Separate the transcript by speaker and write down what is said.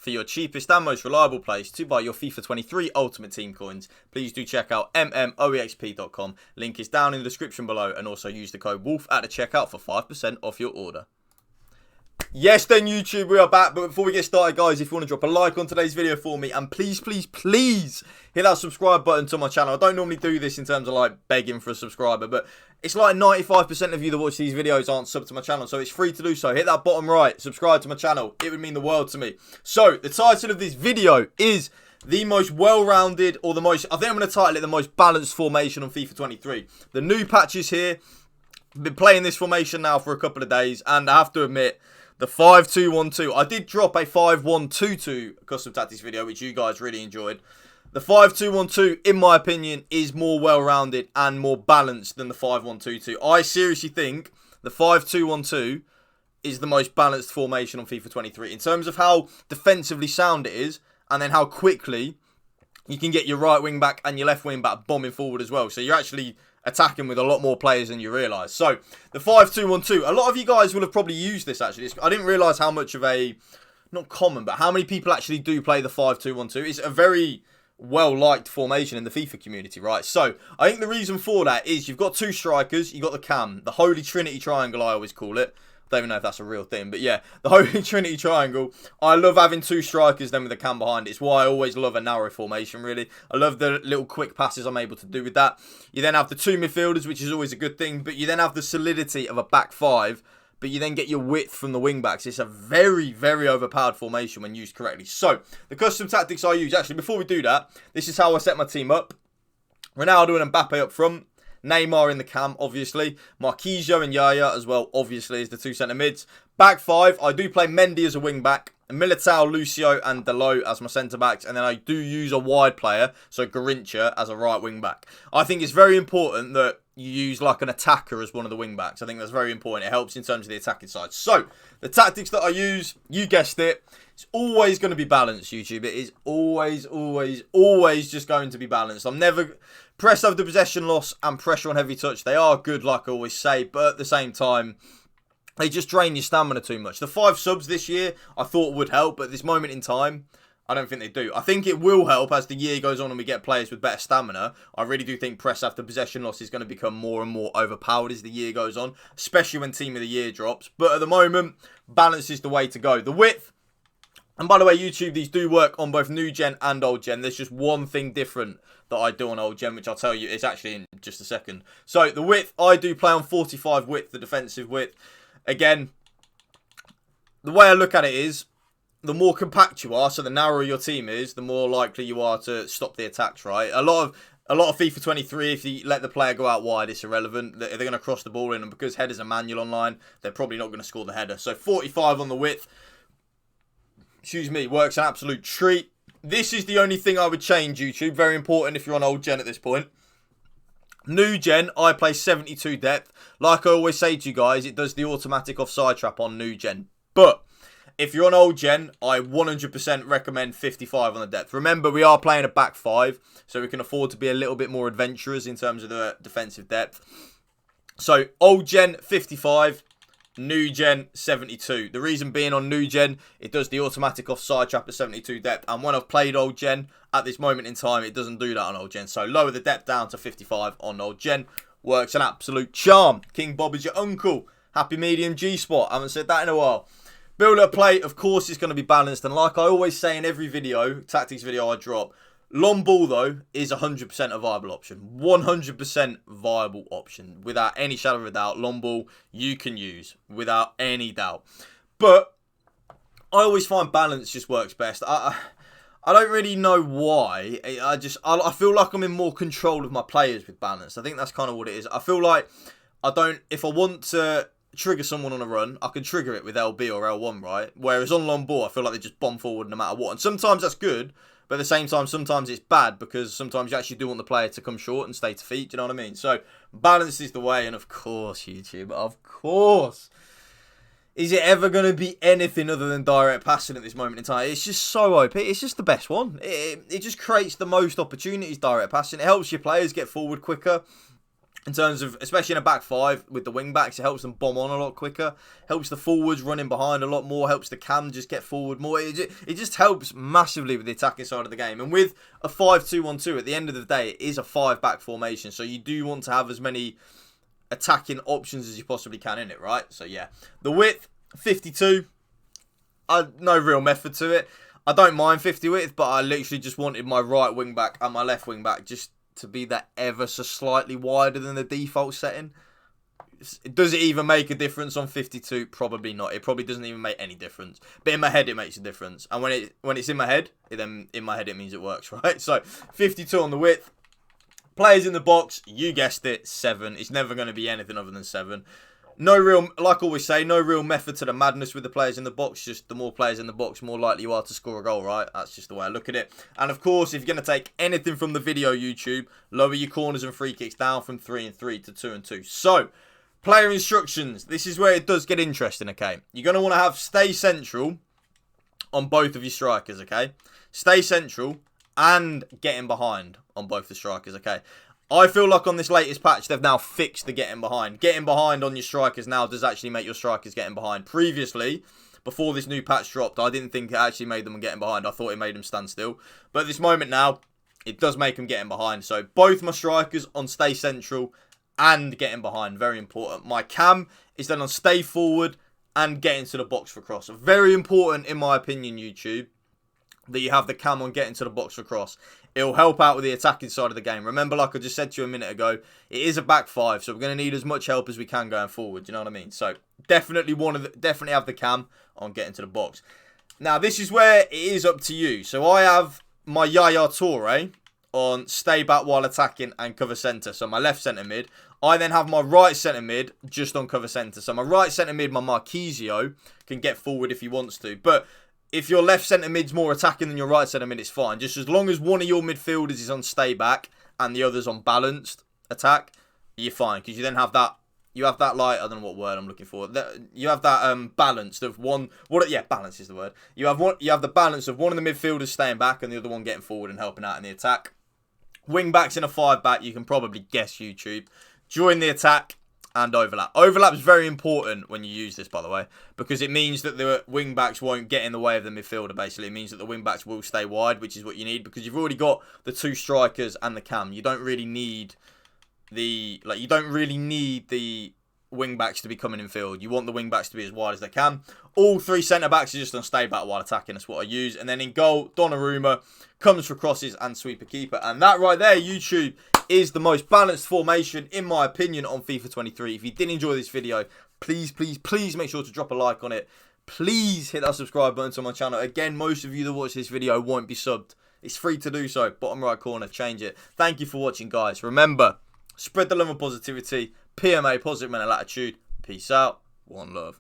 Speaker 1: for your cheapest and most reliable place to buy your FIFA 23 Ultimate Team coins, please do check out mmoexp.com. Link is down in the description below, and also use the code WOLF at the checkout for 5% off your order. Yes then YouTube, we are back, but before we get started guys, if you want to drop a like on today's video for me, and please hit that subscribe button to my channel. I don't normally do this in terms of like begging for a subscriber, but it's like 95% of you that watch these videos aren't subbed to my channel, so it's free to do so. Hit that bottom right, subscribe to my channel, it would mean the world to me. So the title of this video is the most well-rounded, or the most, I think I'm going to title it the most balanced formation on FIFA 23. The new patch is here. I've been playing this formation now for a couple of days, and I have to admit, the 5-2-1-2. I did drop a 5-1-2-2 custom tactics video, which you guys really enjoyed. The 5-2-1-2, in my opinion, is more well-rounded and more balanced than the 5-1-2-2. I seriously think the 5-2-1-2 is the most balanced formation on FIFA 23 in terms of how defensively sound it is, and then how quickly you can get your right wing back and your left wing back bombing forward as well. So you're actually attacking with a lot more players than you realise. So, the 5-2-1-2. A lot of you guys will have probably used this, actually. I didn't realise how much of a, not common, but how many people actually do play the 5-2-1-2. It's a very well-liked formation in the FIFA community, right? So, I think the reason for that is you've got two strikers, you've got the cam, the Holy Trinity Triangle, I always call it. I don't even know if that's a real thing, but yeah, the Holy Trinity Triangle. I love having two strikers then with a cam behind it. It's why I always love a narrow formation, really. I love the little quick passes I'm able to do with that. You then have the two midfielders, which is always a good thing, but you then have the solidity of a back five, but you then get your width from the wing backs. It's a very, very overpowered formation when used correctly. So, the custom tactics I use, actually, before we do that, this is how I set my team up. Ronaldo and Mbappe up front. Neymar in the cam, obviously. Marquinhos and Yaya as well, obviously, as the two centre mids. Back five, I do play Mendy as a wing back. Militao, Lucio and Dalot as my centre backs. And then I do use a wide player, so Garincha as a right wing back. I think it's very important that you use like an attacker as one of the wing backs. I think that's very important. It helps in terms of the attacking side. So, the tactics that I use, you guessed it, it's always going to be balanced, YouTube. It is always just going to be balanced. I'm never... Press over the possession loss and pressure on heavy touch. They are good, like I always say, but at the same time, they just drain your stamina too much. The 5 subs this year, I thought would help, but at this moment in time, I don't think they do. I think it will help as the year goes on and we get players with better stamina. I really do think press after possession loss is going to become more and more overpowered as the year goes on, especially when Team of the Year drops. But at the moment, balance is the way to go. The width, and by the way, YouTube, these do work on both new gen and old gen. There's just one thing different that I do on old gen, which I'll tell you is actually in just a second. So, the width, I do play on 45 width, the defensive width. Again, the way I look at it is, the more compact you are, so the narrower your team is, the more likely you are to stop the attacks, right? A lot of FIFA 23, if you let the player go out wide, it's irrelevant. They're going to cross the ball in, and because headers are manual online, they're probably not going to score the header. So, 45 on the width, works an absolute treat. This is the only thing I would change, YouTube. Very important if you're on old gen at this point. New gen, I play 72 depth. Like I always say to you guys, it does the automatic offside trap on new gen. But if you're on old gen, I 100% recommend 55 on the depth. Remember, we are playing a back five, so we can afford to be a little bit more adventurous in terms of the defensive depth. So, old gen, 55. New gen, 72. The reason being on new gen, it does the automatic offside trap at 72 depth. And when I've played old gen, at this moment in time, it doesn't do that on old gen. So lower the depth down to 55 on old gen. Works an absolute charm. King Bob is your uncle. Happy medium G-spot. I haven't said that in a while. Build up play, of course, is going to be balanced. And like I always say in every video, tactics video I drop, long ball, though, is 100% a viable option. 100% viable option. Without any shadow of a doubt, long ball you can use. Without any doubt. But I always find balance just works best. I don't really know why. I feel like I'm in more control of my players with balance. I think that's kind of what it is. I feel like if I want to trigger someone on a run, I can trigger it with LB or L1, right? Whereas on long ball, I feel like they just bomb forward no matter what. And sometimes that's good. But at the same time, sometimes it's bad because sometimes you actually do want the player to come short and stay to feet. Do you know what I mean? So, balance is the way. And of course, YouTube, of course. Is it ever going to be anything other than direct passing at this moment in time? It's just so OP. It's just the best one. It just creates the most opportunities, direct passing. It helps your players get forward quicker. in terms of, especially in a back five with the wing backs, it helps them bomb on a lot quicker, helps the forwards running behind a lot more, helps the cam just get forward more. It just helps massively with the attacking side of the game. And with a 5-2-1-2, at the end of the day, it is a 5-back formation. So you do want to have as many attacking options as you possibly can in it, right? So yeah, the width, 52. No real method to it. I don't mind 50 width, but I literally just wanted my right wing back and my left wing back just to be that ever so slightly wider than the default setting. Does it even make a difference on 52? Probably not. It probably doesn't even make any difference. But in my head, it makes a difference. And when it's in my head, then in my head it means it works, right? So 52 on the width. Players in the box, you guessed it, 7. It's never going to be anything other than 7. No real, like I always say, no real method to the madness with the players in the box. Just the more players in the box, more likely you are to score a goal, right? That's just the way I look at it. And of course, if you're going to take anything from the video, YouTube, lower your corners and free kicks down from 3 and 3 to 2 and 2. So, player instructions. This is where it does get interesting, okay? You're going to want to have stay central on both of your strikers, okay? Stay central and getting behind on both the strikers, okay? I feel like on this latest patch, they've now fixed the getting behind. Getting behind on your strikers now does actually make your strikers getting behind. Previously, before this new patch dropped, I didn't think it actually made them getting behind. I thought it made them stand still. But at this moment now, it does make them getting behind. So both my strikers on stay central and getting behind. Very important. My cam is then on stay forward and getting to the box for cross. Very important, in my opinion, YouTube, that you have the cam on getting to the box for cross. It'll help out with the attacking side of the game. Remember, like I just said to you a minute ago, it is a back five, so we're going to need as much help as we can going forward. You know what I mean? So definitely definitely have the cam on getting to the box. Now this is where it is up to you. So I have my Yaya Toure on stay back while attacking and cover centre. So my left centre mid. I then have my right centre mid just on cover centre. So my right centre mid, my Marquisio, can get forward if he wants to, but if your left centre mid's more attacking than your right centre mid, it's fine. Just as long as one of your midfielders is on stay back and the other's on balanced attack, you're fine. Because you then have that, like, I don't know what word I'm looking for. You have that balanced of one. Yeah, balance is the word. You have the balance of one of the midfielders staying back and the other one getting forward and helping out in the attack. Wing backs in a 5-back, you can probably guess, YouTube. Join the attack and overlap. Overlap is very important when you use this, by the way, because it means that the wing backs won't get in the way of the midfielder, basically. It means that the wing backs will stay wide, which is what you need, because you've already got the 2 strikers and the cam. You don't really need the wing backs to be coming in field. You want the wing backs to be as wide as they can. All 3 centre backs are just on stay back while attacking. That's what I use. And then in goal, Donnarumma comes for crosses and sweeper keeper. And that right there, YouTube, is the most balanced formation, in my opinion, on FIFA 23. If you did enjoy this video, please, please, please make sure to drop a like on it. Please hit that subscribe button to my channel. Again, most of you that watch this video won't be subbed. It's free to do so. Bottom right corner, change it. Thank you for watching, guys. Remember, spread the love and positivity. PMA, positive mental attitude. Peace out. One love.